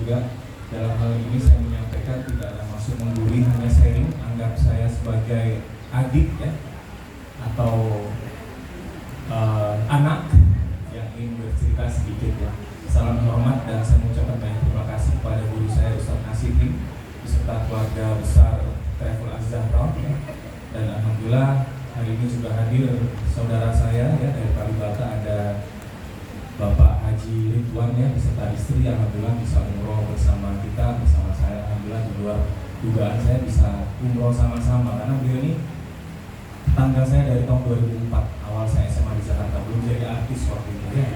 juga. Dalam hal ini saya menyampaikan tidak ada maksud menggurui, hanya sharing. Anggap saya sebagai adik ya, atau anak yang ingin bercerita sedikit ya. Salam hormat dan saya mengucapkan banyak terima kasih kepada guru saya Ustaz Nasihin beserta keluarga besar Travel Az-Zahra ya. Dan alhamdulillah hari ini sudah hadir saudara saya ya dari Kalibata, ada Bapak Haji Ridwan ya beserta istri, alhamdulillah bisa umroh bersama kita, bersama saya. Alhamdulillah di luar dugaan saya bisa umroh sama-sama, karena beliau ini tetangga saya dari tahun 2004, awal saya SMA di Jakarta, belum jadi artis waktu itu ya.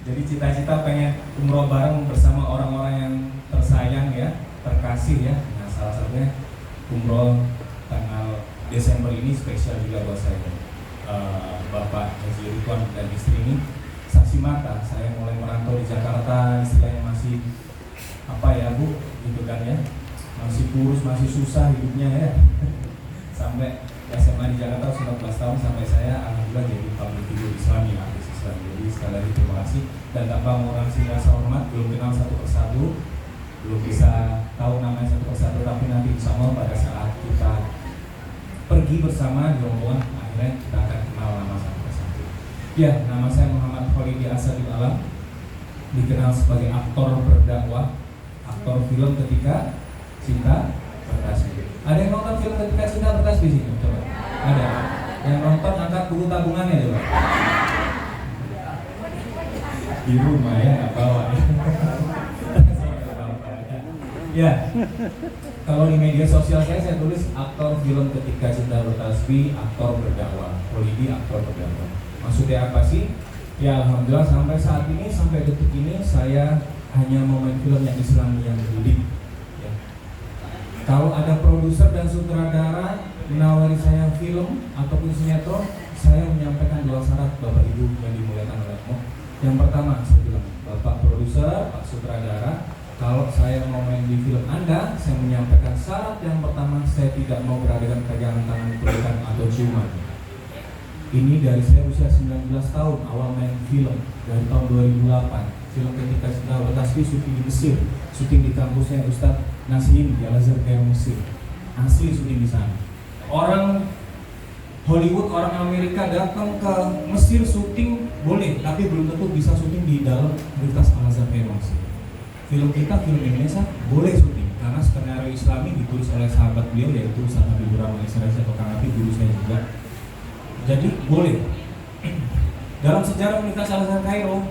Jadi cita-cita pengen umroh bareng bersama orang-orang yang tersayang ya, terkasih ya. Nah salah satunya umroh tanggal Desember ini spesial juga buat saya. Bapak Haji Ridwan dan istri ini saksi mata, saya mulai merantau di Jakarta, istilahnya masih apa ya Bu, gitu kan ya, masih kurus, masih susah hidupnya ya. Sampai SMA di Jakarta 19 tahun, sampai saya alhamdulillah jadi public figure Islami, artis Islam. Jadi sekali lagi terima kasih, dan tanpa mengurangi rasa hormat, belum kenal satu persatu, belum bisa tahu namanya satu persatu, tapi nanti insya Allah pada saat kita pergi bersama di rombongan, akhirnya kita akan kenal nama satu persatu. Ya, nama saya Muhammad Khalidi Asadul Alam, dikenal sebagai aktor berdakwah, aktor film Ketika Cinta Bertasbih. Ada yang nonton film Ketika Cinta Bertasbih sini? Coba. Ada. Yang nonton angkat buku tabungannya coba. Di rumah ya, nggak bawa ya. Ya. Kalau di media sosial saya tulis aktor film Ketika Cinta Bertasbih, aktor berdakwah. Khalidi aktor berdakwah. Maksudnya apa sih? Ya alhamdulillah sampai saat ini, sampai detik ini saya hanya mau main film yang Islami yang leading ya. Kalau ada produser dan sutradara menawari saya film ataupun sinetron, saya menyampaikan 2 syarat Bapak Ibu yang dimuliakan oleh Allah. Yang pertama saya bilang, Bapak produser, Pak sutradara, kalau saya mau main di film Anda, saya menyampaikan syarat yang pertama, saya tidak mau beradegan pegangan tangan, pelukan atau ciuman. Ini dari saya usia 19 tahun, awal main film dari tahun 2008. Film Ketika Cinta Bertasbih syuting di Mesir, syuting di kampusnya Ustaz Nasihin di Al-Azhar Kairo Mesir. Asli syuting di sana. Orang Hollywood, orang Amerika datang ke Mesir syuting boleh, tapi belum tentu bisa syuting di dalam Universitas Al-Azhar Kairo Mesir. Film kita, film Indonesia boleh syuting karena skenario Islami ditulis oleh sahabat beliau, yaitu Ustaz Habibur Rahman Israel atau Kang Abi, guru saya juga. Jadi boleh. Dalam sejarah Universitas Al-Azhar Kairo,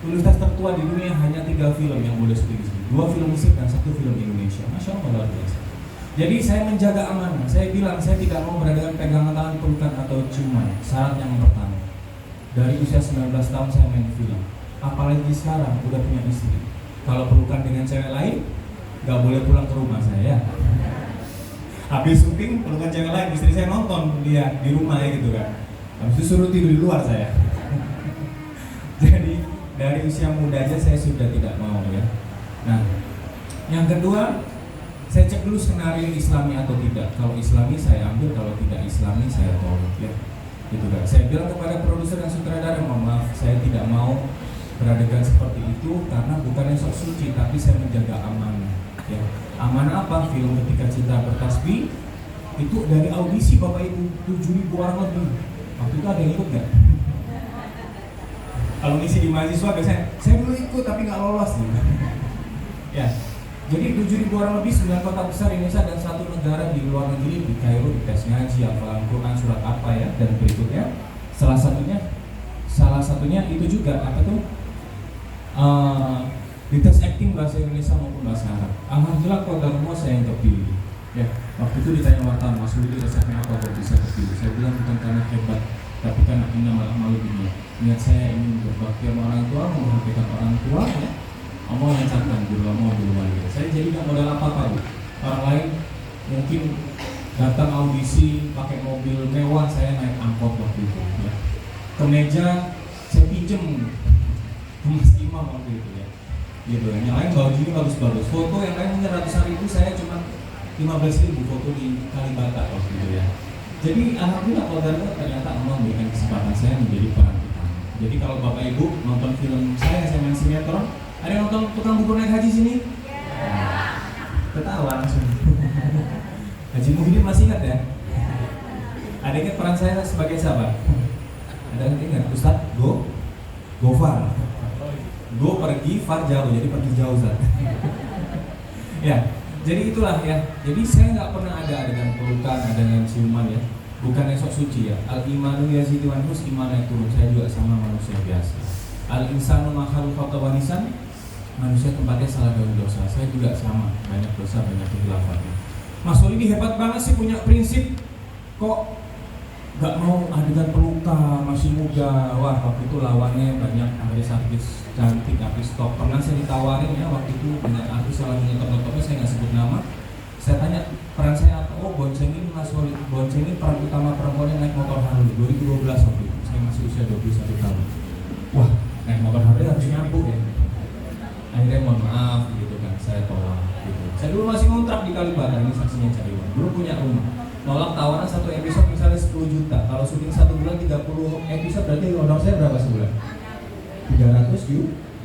universitas tertua di dunia, hanya 3 film yang boleh syuting di sini. 2 film Mesir dan 1 film Indonesia. Masya Allah luar biasa. Jadi saya menjaga amanah. Saya bilang saya tidak mau beradakan pegangan tangan, pelukan atau ciuman. Syarat yang pertama. Dari usia 19 tahun saya main film. Apalagi sekarang udah punya istri. Kalau pelukan dengan cewek lain, nggak boleh pulang ke rumah saya. Habis syuting pelukan cewek lain, istri saya nonton lihat di rumah ya gitu kan. Habis itu suruh tidur di luar saya. Jadi dari usia muda aja saya sudah tidak mau ya. Nah, yang kedua, saya cek dulu skenario Islami atau tidak. Kalau Islami saya ambil, kalau tidak Islami saya tolak ya. Gitu kan. Saya bilang kepada produser dan sutradara, mohon maaf, saya tidak mau beradegan seperti itu karena bukan yang sok suci, tapi saya menjaga amanah ya. Amanah apa? Film Ketika Cinta Bertasbih itu dari audisi Bapak Ibu 7.000 orang lebih. Waktu itu ada yang ikut nggak? Kalau ngisi di mahasiswa biasanya saya dulu ikut tapi nggak lolos gitu. Ya, jadi 7.000 orang lebih, 9 kota besar Indonesia dan 1 negara di luar negeri, di Kairo, di tes ngaji, hafalan Quran, surat apa ya, dan berikutnya. Salah satunya itu juga apa tuh? Di tes acting bahasa Indonesia maupun bahasa Arab. Alhamdulillah qadarullah saya yang terpilih. Ya, waktu itu ditanya wartawan, Mas Budi resepnya apa kok bisa terpilih? Saya bilang bukan karena hebat, tapi karena innamal a'malu binniyat. Niat saya ingin berbakti sama orang tua, memperhatikan orang tua ya. Mau lancarkan dulu, mau dulu lagi. Saya jadi nggak modal apa-apa Bu. Orang lain mungkin datang audisi pakai mobil mewah, saya naik angkot waktu itu ya. Kemeja saya pinjem Mas Imam waktu itu ya. Gitu. Yang lain bajunya bagus-bagus. Foto yang lain punya ratusan ribu, saya cuma 15.000 foto di Kalibata waktu itu ya. Jadi alhamdulillah kalau ternyata Allah memberikan kesempatan saya menjadi peran utama. Jadi kalau Bapak Ibu nonton film saya main sinetron, Ada yang nonton tukang bubur naik haji sini? Ketawa langsung. Haji Muhyiddin masih ingat ya? Ada ingat peran saya sebagai siapa? Ada yang ingat? Ustadz Gofar. Go pergi, Far jauh, jadi pergi jauh Ustadz. Ya, jadi itulah ya. Jadi saya nggak pernah ada adegan pelukan, adegan ciuman ya. Bukan esok suci ya. Al imanu yazidu wan hus, iman yang turun. Saya juga sama manusia biasa. Al insanu makhluk khotawanisan. Manusia tempatnya salah dan dosa. Saya juga sama, banyak dosa, banyak kehilafannya. Mas Solidi hebat banget sih, punya prinsip. Kok gak mau adegan peluka, masih muda. Wah, waktu itu lawannya banyak artis-artis cantik, artis top. Pernah saya ditawarin ya, waktu itu dengan artis yang lagi ngetop-ngetopnya, saya gak sebut nama. Saya tanya peran saya apa? Oh, boncengin Mas Solidi, boncengin peran utama perempuan yang naik motor Harley 2012 waktu itu. Saya masih usia 21 tahun. Wah, naik motor Harley harus nyambung ya. Akhirnya mohon maaf gitu kan, saya tolak gitu. Saya dulu masih ngontrak di Kalibata, ini saksinya Cak Iwan. Dulu punya rumah, nolak tawaran satu episode misalnya 10 juta. Kalau syuting 1 bulan 30 episode berarti honor saya berapa sebulan? 300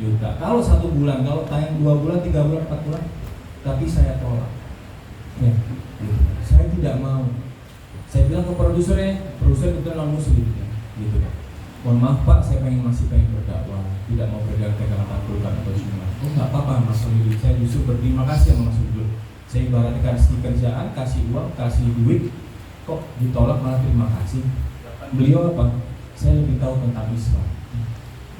juta. Kalau 1 bulan, kalau tayang 2 bulan, 3 bulan, 4 bulan. Tapi saya tolak ya, gitu. Saya tidak mau. Saya bilang ke produsernya, produser itu non muslim ya, gitu kan. Mohon maaf Pak, saya masih pengen berdakwah, tidak mau berdagang pelukan atau cuma. Oh nggak apa-apa Mas Solidi, saya justru berterima kasih sama Mas Solidi. Saya ibaratnya kasih kerjaan, kasih uang, kasih duit, kok ditolak malah terima kasih. Beliau apa? Saya lebih tahu tentang Islam.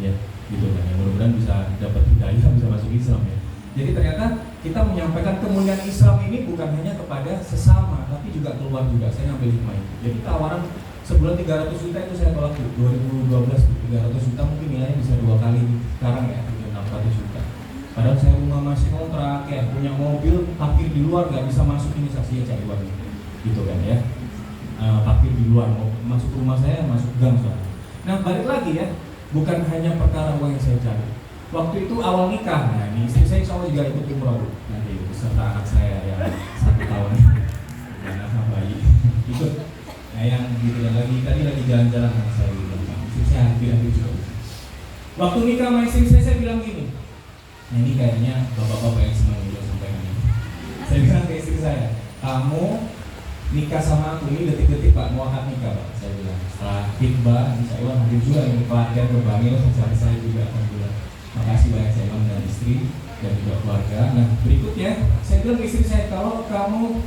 Ya, gitu kan. Ya, mudah-mudahan bisa dapat hidayah, bisa masuk Islam ya. Jadi ternyata kita menyampaikan kemuliaan Islam ini bukan hanya kepada sesama, tapi juga keluar juga. Saya ngambil hikmah itu. Jadi tawaran sebulan 300 juta itu saya tolak tuh. 2012 300 juta mungkin nilainya bisa 2 kali sekarang ya, 600 juta. Padahal saya rumah masih kontrak ya, punya mobil, parkir di luar nggak bisa masuk, ini saksinya Cak Iwan gitu kan ya. Parkir di luar, mau masuk rumah saya masuk gang soalnya. Nah balik lagi ya, bukan hanya perkara uang yang saya cari. Waktu itu awal nikah, nah ini istri saya insya Allah juga ikut umroh nanti beserta anak saya yang 1 tahun dan anak bayi ikut. Nah yang gitu ya, tadi lagi jalan-jalan sama saya gitu. Istri saya hampir juga. Waktu nikah sama istri saya bilang gini. Nah ini kayaknya bapak-bapak yang senang juga sampaikan ini. Saya bilang ke istri saya, kamu nikah sama aku ini detik-detik Pak, mau akad nikah Pak. Saya bilang, setelah khidbah, saya Iwan hadir juga yang pelatihan berbangil, saya juga akan bilang, makasih banyak saya Iwan dan istri dan juga keluarga. Nah berikutnya, saya bilang ke istri saya, kalau kamu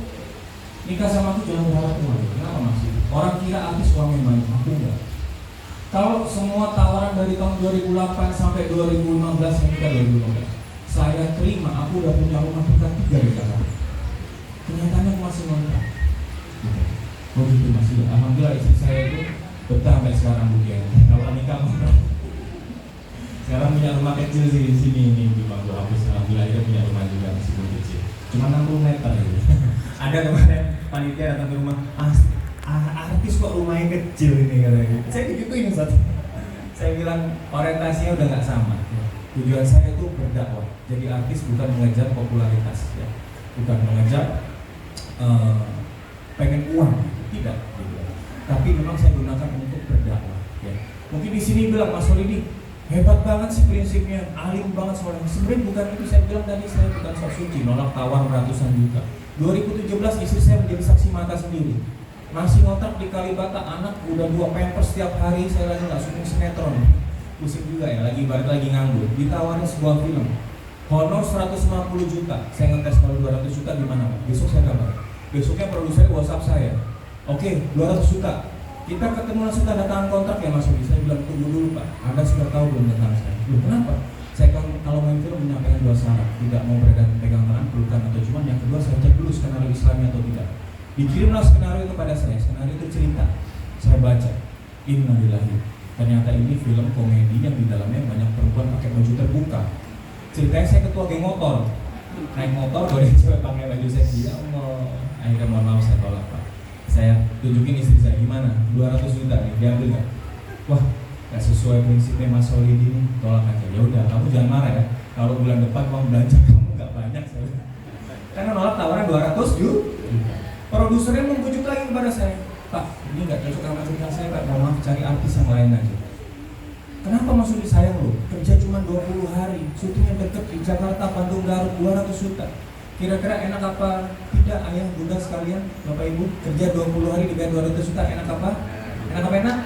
nikah sama aku jangan berharap uang. Kenapa Mas? Orang kira artis uangnya banyak, aku enggak. Kalau semua tawaran dari tahun 2008 sampai 2015 yang nikah 2015, saya terima, aku udah punya rumah tingkat 3 di Jakarta. Kenyataannya aku masih ngontrak. Oh gitu masih. Alhamdulillah istri saya itu betah sampai sekarang bukan. Kalau nikah ngontrak. Sekarang punya rumah kecil sih di sini ini di Bangku Habis. Alhamdulillah dia punya rumah juga meskipun kecil. Cuma 60 meter gitu. Ada kemarin panitia datang ke rumah, artis kok rumahnya kecil ini katanya. Saya digituin Ustaz. Saya bilang orientasinya udah nggak sama. Tujuan saya itu berdakwah. Jadi artis bukan mengejar popularitas ya. Bukan mengejar pengen uang, tidak gitu. Tapi memang saya gunakan untuk berdakwah ya. Mungkin di sini bilang Mas Solidi hebat banget sih prinsipnya, alim banget soalnya. Sebenarnya bukan itu, saya bilang tadi saya bukan sok suci, nolak tawar ratusan juta. 2017 istri saya menjadi saksi mata sendiri. Masih ngontrak di Kalibata, anak udah 2 pampers setiap hari, saya lagi nggak syuting sinetron. Pusing juga ya, balik lagi nganggur. Ditawarin sebuah film, honor 150 juta. Saya ngetes kalau 200 juta gimana Pak? Besok saya kabar. Besoknya produser WhatsApp saya, oke 200 juta. Kita ketemu langsung tanda tangan kontrak ya Mas Udi. Saya bilang tunggu dulu Pak, Anda sudah tahu belum tentang saya? Loh kenapa? Saya kalau main film menyampaikan 2 syarat, tidak mau pegang tangan, pelukan atau cuman. Yang kedua saya cek dulu skenario Islamnya atau tidak. Dikirimlah skenario itu pada saya. Skenario itu cerita, saya baca. Innalillahi. Ternyata ini film komedi yang di dalamnya banyak perempuan pakai baju terbuka. Ceritanya saya ketua geng motor, naik motor, boleh cewek pakai baju seksi. Ya Allah, akhirnya mohon maaf saya tolak Pak. Saya tunjukin istri saya gimana, 200 juta nih, diambil nggak? Wah, nggak sesuai prinsipnya Mas Solidi ini, tolak aja. Ya udah, kamu jangan marah ya. Kalau bulan depan uang belanja kamu nggak banyak saya. Karena nolak tawaran 200 juta. Produsernya membujuk lagi kepada saya, Pak, ini nggak cocok sama cerita saya Pak, mohon maaf cari artis yang lain aja. Kenapa maksudnya sayang lo? Kerja cuma 20 hari, syutingnya deket di Jakarta, Bandung, Garut, 200 juta. Kira-kira enak apa tidak ayah bunda sekalian, bapak ibu? Kerja 20 hari dibayar 200 juta, enak apa? Enak apa enak?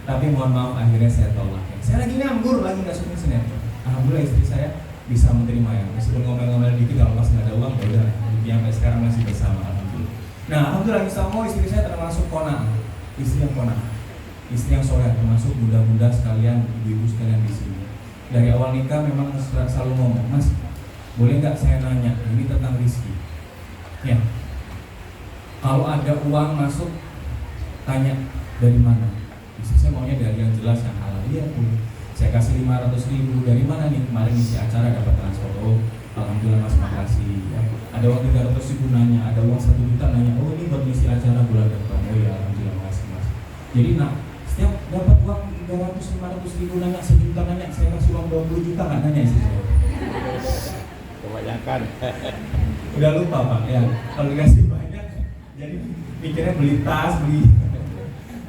Tapi mohon maaf, akhirnya saya tolak. Saya lagi nganggur, lagi nggak syuting sinetron. Alhamdulillah istri saya bisa menerima ya, meskipun ngomel-ngomel dikit kalau pas nggak ada uang, ya udah. Sampai sekarang masih bersama, alhamdulillah. Nah, alhamdulillah insya Allah istri saya termasuk kona'ah, istri yang kona'ah, istri yang soleh, termasuk bunda-bunda sekalian, ibu-ibu sekalian di sini. Dari awal nikah memang selalu ngomong, Mas, boleh nggak saya nanya ini tentang rezeki? Ya, kalau ada uang masuk, tanya dari mana? Istri saya maunya dari yang jelas, yang halal. Iya, boleh. Saya kasih 500.000, dari mana nih? Kemarin isi acara dapat transfer. Oh, alhamdulillah Mas, makasih. Ya. Ada uang 300.000 nanya, ada uang 1 juta nanya. Oh, ini buat isi acara bulan depan. Oh ya, alhamdulillah, makasih Mas. Jadi setiap dapat uang 300-500.000 nanya, 1 juta nanya, saya kasih uang 20 juta nggak nanya istri saya. Kebanyakan. Udah lupa Pak ya, kalau dikasih banyak jadi mikirnya beli tas, beli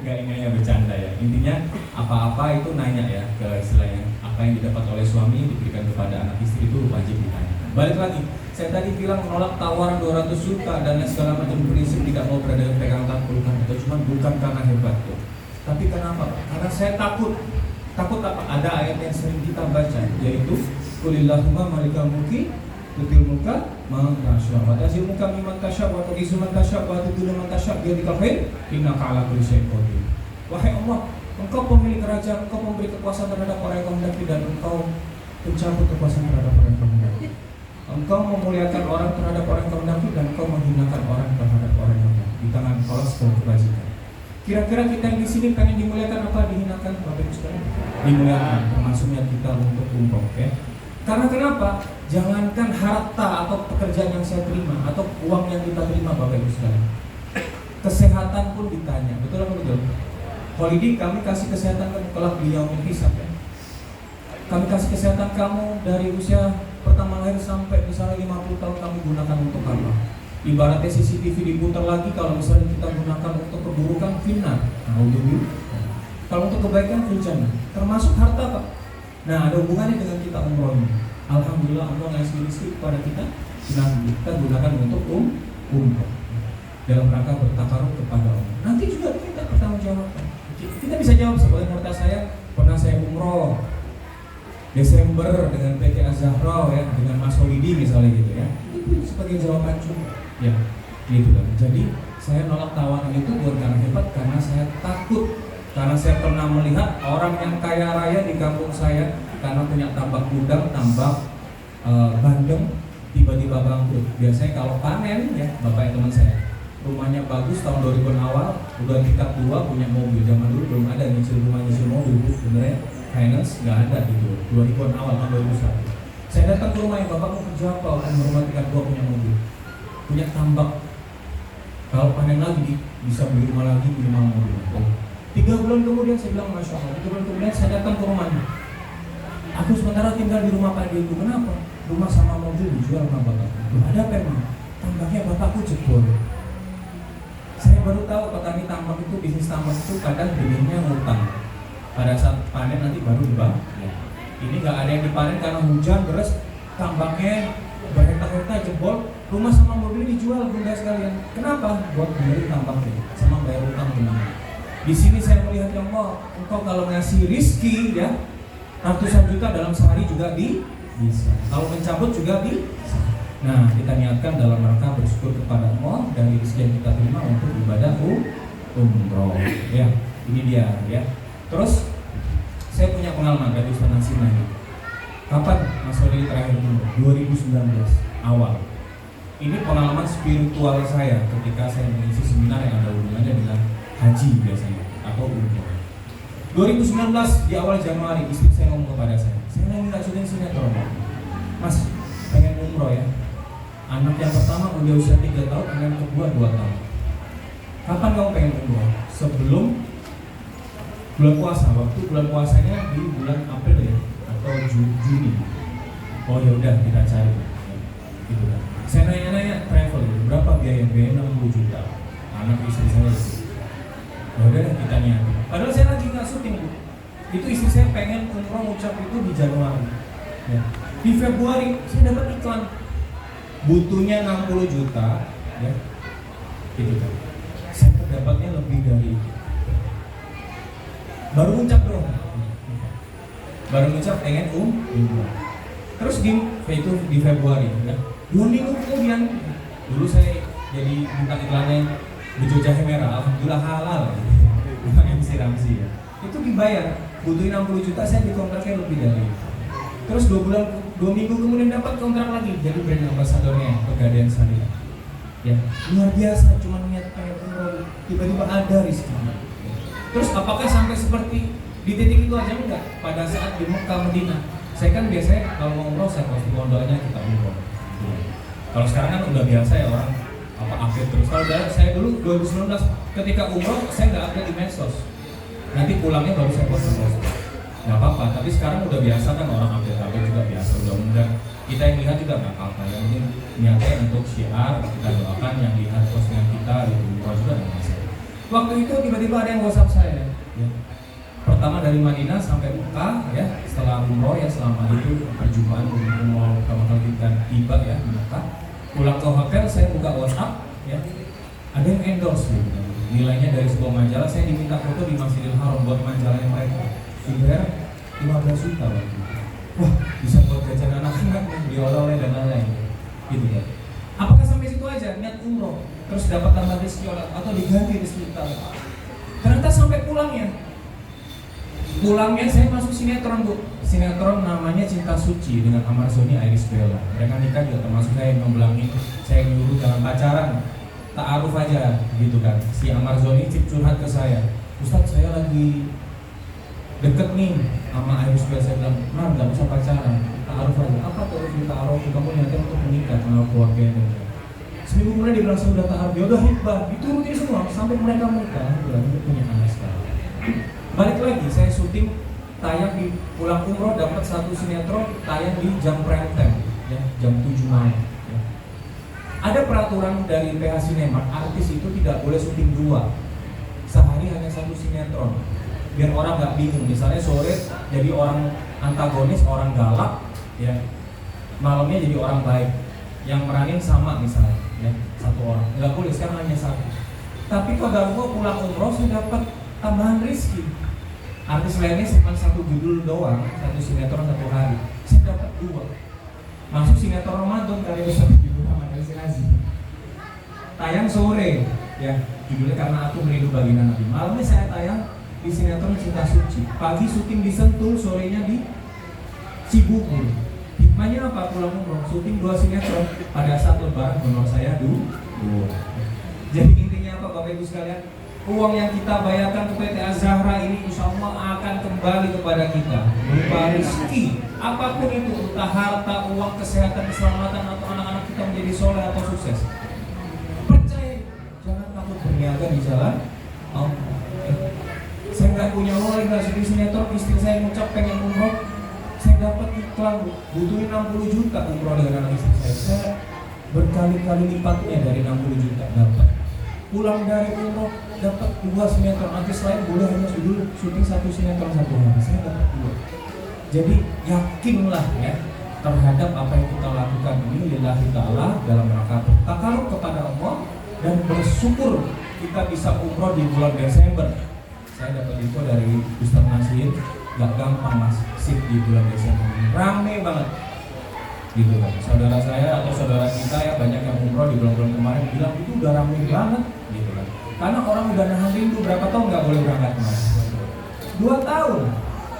nggak ingatnya bercanda ya. Intinya apa-apa itu nanya ya, ke istilahnya apa yang didapat oleh suami diberikan kepada anak istri itu wajib ditanya. Balik lagi, saya tadi bilang menolak tawaran 200 juta dan segala macam prinsip tidak mau berada di pegang pelukan itu cuma bukan karena hebat tuh. Tapi kenapa Pak? Karena saya takut apa? Ada ayat yang sering kita baca yaitu Qulillahumma malikal mulki tutil mulka man tasya wa tazil mulka mimman tasya wa tu'izzu man tasya wa tudhillu man tasya biyadikal khair innaka 'ala kulli syai'in qadir. Wahai Allah, Engkau pemilik kerajaan, Engkau memberi kekuasaan terhadap orang yang Kau hendaki dan Engkau mencabut kekuasaan terhadap orang yang Kau hendaki. Engkau memuliakan orang terhadap orang yang Kau hendaki dan Engkau menghinakan orang terhadap orang yang Kau hendaki. Di tangan Engkau segala kebajikan. Kira-kira kita yang di sini pengen dimuliakan apa dihinakan? Bapak Ibu sekalian, dimuliakan, termasuknya kita untuk umroh ya. Karena kenapa? Jangankan harta atau pekerjaan yang saya terima atau uang yang kita terima Bapak Ibu sekalian, kesehatan pun ditanya. Betul apa betul? Holiday kami kasih kesehatan kamu kelak di yaumil hisab ya. Kami kasih kesehatan kamu dari usia pertama lahir sampai misalnya 50 tahun kami gunakan untuk apa? Ibaratnya CCTV diputar lagi, kalau misalnya kita gunakan untuk keburukan fitnah. Kalau untuk kebaikan fitnah. Termasuk harta Pak. Nah, ada hubungannya dengan kita umroh ini. Alhamdulillah Allah ngasih rezeki kepada kita gunakan untuk umroh dalam rangka bertakarub kepada Allah. Nanti juga kita bertanggungjawabkan. Kita bisa jawab sebagai harta saya pernah saya umroh Desember dengan PT Az-Zahra ya, dengan Mas Holidi misalnya gitu ya. Itu sebagai jawaban juga. Ya, gitu kan. Jadi saya nolak tawaran itu bukan karena hebat, karena saya takut. Karena saya pernah melihat orang yang kaya raya di kampung saya karena punya tambak udang, tambak bandeng, tiba-tiba bangkrut. Biasanya kalau panen ya, bapak teman saya, rumahnya bagus tahun 2000-an awal, udah tingkat 2, punya mobil. Zaman dulu belum ada nyicil rumah, nyicil mobil, sebenarnya finance nggak ada gitu. 2000-an awal tahun 2001. Saya datang ke rumahnya, bapak mau kerja apa? Rumah tingkat 2 punya mobil, punya tambak. Kalau panen lagi bisa beli rumah lagi, beli rumah mobil. 3 bulan kemudian saya bilang Masya Allah, 3 bulan kemudian saya datang ke rumahnya. Aku sementara tinggal di rumah Pak Ibu. Kenapa? Rumah sama mobil dijual sama bapak. Ada apa emang? Tambaknya bapakku jebol. Saya baru tahu petani tambak itu, bisnis tambak itu kadang benihnya ngutang. Pada saat panen nanti baru dibang. Ini nggak ada yang dipanen karena hujan deras, tambaknya berhektar-hektar jebol. Rumah sama mobil dijual bunda sekalian. Kenapa? Buat beli tambaknya sama bayar utang benihnya. Di sini saya melihat ya Allah, Engkau kalau ngasih rizki ya ratusan juta dalam sehari juga bisa. Kalau mencabut juga bisa. Nah, kita niatkan dalam rangka bersyukur kepada Allah dari rezeki yang kita terima untuk ibadah umroh. Ya, ini dia ya. Terus saya punya pengalaman dari Ustaz Nasir lagi. Kapan Mas Oli terakhir umroh? 2019 awal. Ini pengalaman spiritual saya ketika saya mengisi seminar yang ada hubungannya dengan haji biasanya atau umroh. 2019 di awal Januari istri saya ngomong kepada saya lagi nggak syuting sinetron, Mas pengen umroh ya. Anak yang pertama udah usia 3 tahun, anak yang kedua 2 tahun. Kapan kamu pengen umroh? Sebelum bulan puasa. Waktu bulan puasanya di bulan April ya atau Juni. Oh ya udah kita cari. Gitu kan. Saya nanya-nanya travel berapa biaya 60 juta. Anak istri saya. Ya udah kita niat. Padahal saya lagi nggak syuting Bu. Itu istri saya pengen umroh ngucap itu di Januari ya. Di Februari saya dapat iklan butuhnya 60 juta ya. Gitu kan. Saya dapatnya lebih dari itu. Baru ngucap dong. Baru ngucap pengen umroh. Terus di Februari ya. 2 minggu kemudian dulu saya jadi bintang iklannya Bejo Jahe Merah, alhamdulillah halal. Bukan MC Ramzi ya. Itu dibayar, butuhin 60 juta, saya dikontraknya lebih dari itu. Terus 2 minggu kemudian dapat kontrak lagi, jadi brand ambasadornya Pegadaian Syariah. Ya, luar biasa, cuma niat pengen umroh, tiba-tiba ada rezeki. Terus apakah sampai seperti di titik itu aja enggak? Pada saat di Mekah Madinah, saya kan biasanya kalau mau umroh saya posting doanya kita umroh. Kalau sekarang kan udah biasa ya orang update terus. Kalau saya dulu 2019 ketika umroh saya nggak update di medsos. Nanti pulangnya baru saya posting. Nggak apa-apa. Tapi sekarang udah biasa kan orang update juga biasa. Mudah-mudahan kita yang lihat juga nggak apa-apa. Yang penting niatnya untuk syiar, kita doakan yang lihat postingan kita itu umroh juga nggak masalah. Waktu itu tiba-tiba ada yang WhatsApp saya. Ya. Pertama dari Madinah sampai Mekah ya, setelah umroh ya, selama itu perjumpaan umroh pertama kali kita tiba ya di Mekah. Pulang ke hotel saya buka WhatsApp ya, ada yang endorse gitu. Nilainya dari sebuah majalah, saya diminta foto di Masjidil Haram buat majalahnya mereka. Dibayar 15 juta waktu itu. Wah, bisa buat jajan anak-anak, dioleh-oleh dan lain-lain gitu ya. Apakah sampai situ aja niat umroh terus dapat tambah rezeki atau diganti rezeki kita? Ternyata sampai pulangnya saya masuk sinetron Bu. Sinetron namanya Cinta Suci dengan Amar Zoni Iris Bella. Mereka nikah juga termasuk saya yang ngebelangin, saya nyuruh jangan pacaran, ta'aruf aja gitu kan. Si Amar Zoni curhat ke saya, Ustadz saya lagi deket nih sama Iris Bella. Saya bilang, Mar nggak usah pacaran, ta'aruf aja. Apa ta'aruf? Ta'aruf kamu niatnya untuk menikah sama keluarganya. Seminggu kemudian dia bilang saya udah ta'aruf, ya udah hitbah, diturutin semua sampai mereka menikah. Bilang punya anak sekarang. Balik lagi, saya syuting tayang di pulang umroh, dapat satu sinetron tayang di jam prime time ya, jam 7 malam ya. Ada peraturan dari PH Sinemat, artis itu tidak boleh syuting 2, sehari hanya satu sinetron biar orang nggak bingung. Misalnya sore jadi orang antagonis, orang galak ya, malamnya jadi orang baik, yang meranin sama misalnya ya, satu orang, nggak boleh, sekarang hanya satu. Tapi kalau gua pulang umroh saya dapat tambahan rezeki. Artis lainnya cuma satu judul doang, satu sinetron satu hari, saya dapat 2. Masuk sinetron Ramadan kali ini satu judul sama dari Sinazi. Tayang sore, ya judulnya Karena Aku Merindu Baginda Nabi. Malamnya saya tayang di sinetron Cinta Suci. Pagi syuting di Sentul, sorenya di Cibubur. Hikmahnya apa? Pulang umroh, syuting 2 sinetron pada saat Lebaran, honor saya 2. Jadi intinya apa Bapak Ibu sekalian? Uang yang kita bayarkan ke PT Az-Zahra ini insya Allah akan kembali kepada kita berupa rezeki apapun itu, entah harta, uang, kesehatan, keselamatan, atau anak-anak kita menjadi soleh atau sukses. Percaya, jangan takut berniaga di jalan Allah. Saya nggak punya uang, nggak sedih sinetron, istri saya ngucap pengen umroh, saya dapat iklan butuhin 60 juta umroh dengan anak istri saya berkali-kali lipatnya dari 60 juta dapat. Pulang dari umroh dapat 2 sinetron, artis lain boleh hanya judul syuting 1 sinetron 1 hari, saya dapat 2. Jadi yakinlah ya terhadap apa yang kita lakukan ini lillahi ta'ala dalam rangka takarub kepada Allah dan bersyukur kita bisa umroh di bulan Desember. Saya dapat info dari Ustaz Nasir, gak gampang mas sip di bulan Desember ini, rame banget gitu kan. Saudara saya atau saudara kita ya banyak yang umroh di bulan-bulan kemarin bilang itu udah rame banget gitu kan. Karena orang udah nahan rindu, berapa tahun nggak boleh berangkat kemarin? 2 tahun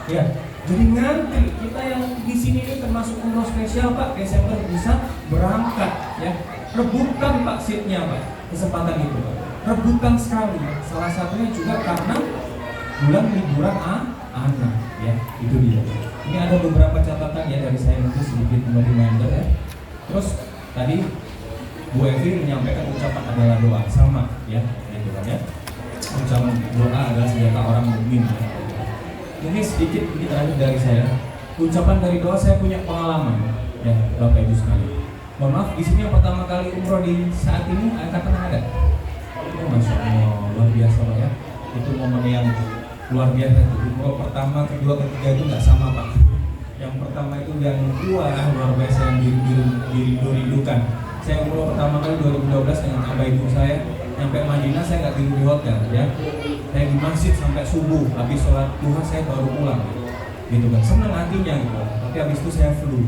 ya. Jadi ngantri, kita yang di sini ini termasuk umroh spesial Pak, Desember bisa berangkat ya. Rebutan Pak seatnya Pak, kesempatan itu Pak. Rebutan sekali. Salah satunya juga karena bulan liburan anak ya, itu dia. Ini ada beberapa catatan ya dari saya, mungkin sedikit reminder ya. Terus tadi Bu Evi menyampaikan ucapan adalah doa, sama ya, gitu kan ya. Ucapan doa adalah senjata orang mukmin. Ya. Ini sedikit ini terakhir dari saya. Ucapan dari doa saya punya pengalaman ya, Bapak Ibu sekalian. Mohon maaf, di sini yang pertama kali umroh di saat ini angkatan ada. Oh, Masya Allah, luar biasa Pak ya. Itu momen yang luar biasa itu. Umroh pertama, kedua, ketiga itu nggak sama Pak. Yang pertama itu yang luar biasa yang dirindukan. Saya umroh pertama kali 2012 dengan abah ibu saya. Sampai Madinah saya nggak tidur di hotel ya. Saya di masjid sampai subuh. Habis sholat duha saya baru pulang. Gitu kan. Senang hatinya gitu. Tapi habis itu saya flu.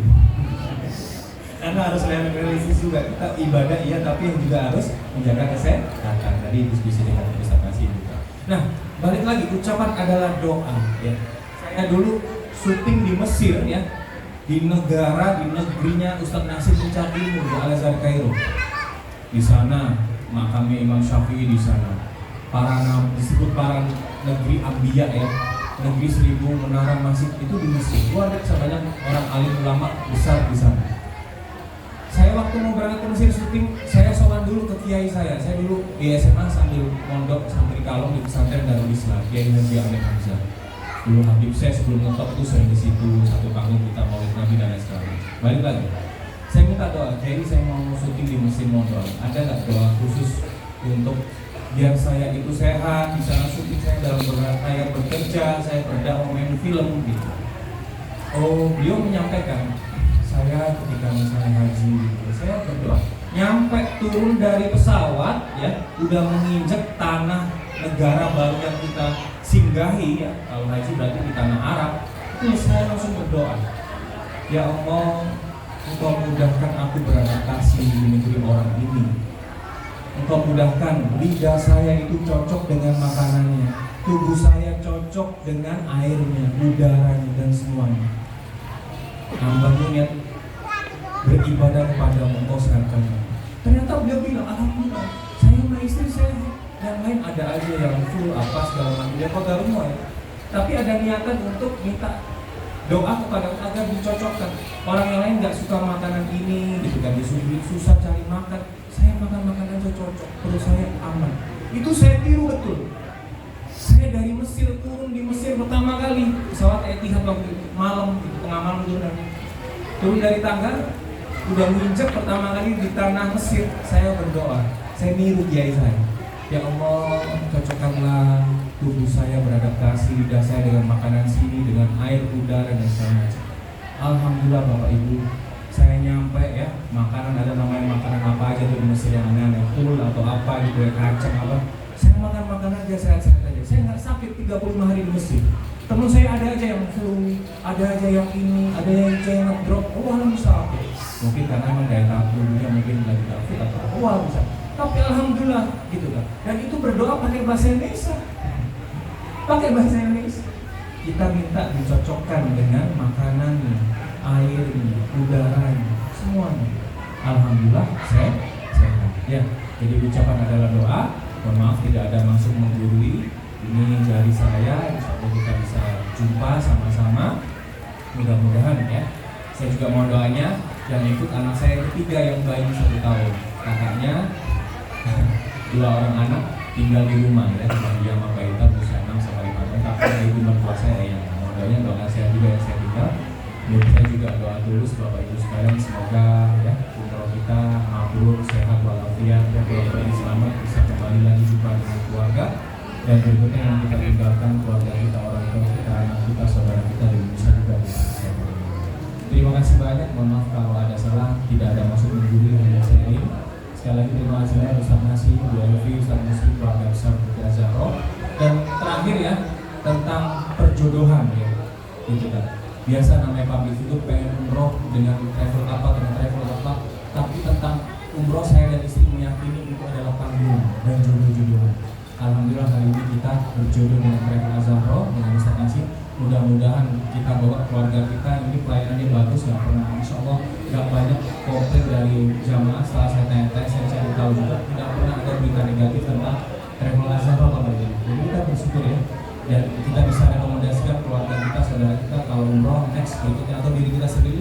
Karena harus realistis juga, kita ibadah iya tapi yang juga harus menjaga kesehatan. Tadi diskusi dengan Ustaz Nasir juga. Nah, balik lagi ucapan adalah doa ya. Saya dulu syuting di Mesir ya, di negerinya Ustaz Nasir mencari ilmu di Al-Azhar Kairo. Di sana makamnya Imam Syafi'i di sana. Disebut para negeri Ambiya ya. Negeri 1000 menara masjid itu di Mesir. Ada sebanyak orang alim ulama besar di sana. Saya waktu mau berangkat ke Mesir syuting, saya sowan dulu ke kiai saya. Saya dulu di SMA sambil mondok santri kalong di pesantren Darul Islam, Kiai Haji Ahmed Hamzah. Dulu Habib saya sebelum ngetop itu sering di situ, satu panggung kita Maulid Nabi dan lain sebagainya. Balik lagi, saya minta doa. Jadi saya mau syuting di Mesir mondok. Ada nggak doa khusus untuk biar saya itu sehat, di sana syuting saya dalam saya bekerja, saya berdakwah main film gitu. Oh, beliau menyampaikan, saya ketika misalnya haji gitu, saya berdoa nyampe turun dari pesawat ya, udah menginjak tanah negara baru yang kita singgahi ya, kalau haji berarti di tanah Arab, itu saya langsung berdoa, ya Allah, Engkau mudahkan aku beradaptasi di negeri orang ini. Engkau mudahkan lidah saya itu cocok dengan makanannya, tubuh saya cocok dengan airnya, udaranya dan semuanya. Hamba-Mu niat beribadah kepada Engkau serahkan. Ternyata beliau bilang, alhamdulillah, saya sama istri saya yang lain ada aja yang full apa segala macam ya kota rumah ya. Tapi ada niatan untuk minta doa kepada agar dicocokkan. Orang yang lain nggak suka makanan ini, gitu kan, susah cari makan. Saya makan aja cocok, perut saya aman. Itu saya tiru betul. Saya dari Mesir turun di Mesir pertama kali pesawat Etihad waktu itu malam, gitu, tengah malam turun dari tangga, udah menginjak pertama kali di tanah Mesir. Saya berdoa, saya niru kiai saya. Ya Allah, cocokkanlah tubuh saya beradaptasi, lidah saya dengan makanan sini, dengan air, udara dan segala macam. Alhamdulillah Bapak Ibu, saya nyampe ya, makanan ada namanya makanan apa aja tuh di Mesir yang aneh-aneh, full atau apa gitu ya, kacang apa. Saya makan aja sehat-sehat aja. Saya nggak sakit 35 hari di Mesir. Temen saya ada aja yang flu, ada aja yang ini, ada yang ngedrop. Oh, alhamdulillah. Mungkin karena emang daya tahan tubuhnya mungkin lagi fit atau apa. Oh, alhamdulillah. Tapi alhamdulillah gitu kan. Dan itu berdoa pakai bahasa Indonesia. Pakai bahasa Indonesia. Kita minta dicocokkan dengan makanannya, airnya, udaranya, semuanya. Alhamdulillah sehat. Ya, jadi ucapan adalah doa. Mohon maaf tidak ada maksud menggurui. Ini jari saya, insyaallah kita bisa jumpa sama-sama. Mudah-mudahan ya. Saya juga mohon doanya dan ikut anak saya yang ketiga yang bayi 1 tahun. Kakaknya 2 orang anak tinggal di rumah ya, cuma dia sama balita berusia 6 sampai 5 tahun. Tapi ibu mertua saya yang mohon doanya doa saya juga yang saya tinggal. Menurut saya juga doa tulus Bapak Ibu sekalian, semoga ya umroh kita mabrur, sehat walafiat ya, keluarga selamat bisa kembali lagi jumpa dengan keluarga. Dan berikutnya yang kita tinggalkan keluarga kita, orang tua kita, anak kita, saudara kita di Indonesia juga. Terima kasih banyak, mohon maaf kalau ada salah, tidak ada maksud menggurui, hanya sharing. Sekali lagi terima kasih banyak Ustaz Nasir, Bu Elvi, Ustaz Muslim, keluarga besar Bukti Azharo. Dan terakhir ya, tentang perjodohan ya, gitu kan. Biasa namanya public itu pengen umroh dengan travel apa, tapi tentang umroh saya dan istri meyakini itu adalah panggung dan jodoh-jodohan. Alhamdulillah hari ini kita berjodoh dengan Travel Azharo, dengan Ustaz Nasir. Mudah-mudahan kita bawa keluarga kita, ini pelayanannya bagus, nggak pernah, insya Allah nggak banyak komplain dari jamaah. Setelah saya tanya-tanya, saya cari tahu juga tidak pernah ada berita negatif tentang Travel Azharo Bapak Ibu. Jadi kita bersyukur ya, dan kita bisa rekomendasikan keluarga kita, saudara kita kalau umroh next berikutnya atau diri kita sendiri